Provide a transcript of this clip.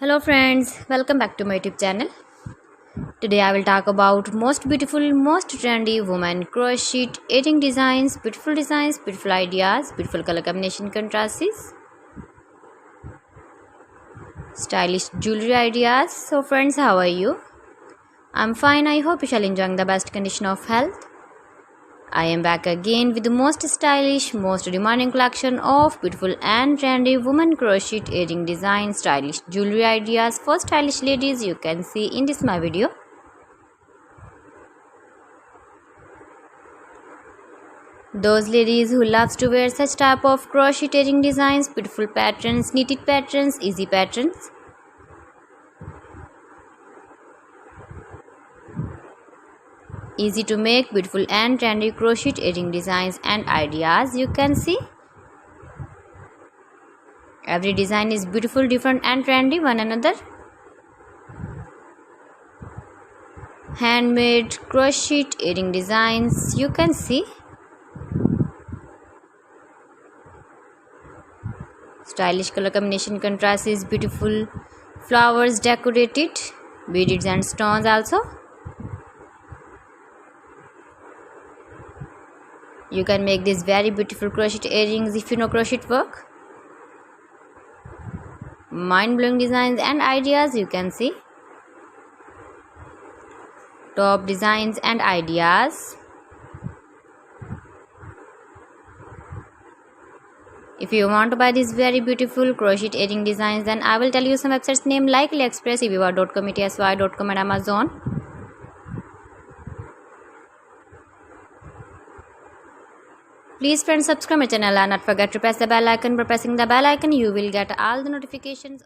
Hello friends, welcome back to my YouTube channel. Today I will talk about most beautiful, most trendy women crochet edging designs, beautiful ideas, beautiful color combination contrasts, stylish jewelry ideas. So friends, how are you? I'm fine. I hope you shall enjoy the best condition of health. I am back again with the most stylish, most demanding collection of beautiful and trendy women crochet edging designs, stylish jewelry ideas for stylish ladies you can see in this my video. Those ladies who loves to wear such type of crochet edging designs, beautiful patterns, knitted patterns, easy patterns. Easy to make, beautiful and trendy crochet edging designs and ideas you can see. Every design is beautiful, different and trendy one another. Handmade crochet edging designs you can see. Stylish color combination contrast is beautiful. Flowers decorated, beads and stones also. You can make these very beautiful crochet earrings if you know crochet work. Mind-blowing designs and ideas you can see. Top designs and ideas. If you want to buy these very beautiful crochet earring designs, then I will tell you some websites name like AliExpress, eBay.com, etsy.com and Amazon. Please friends, subscribe my channel and not forget to press the bell icon. By pressing the bell icon, you will get all the notifications.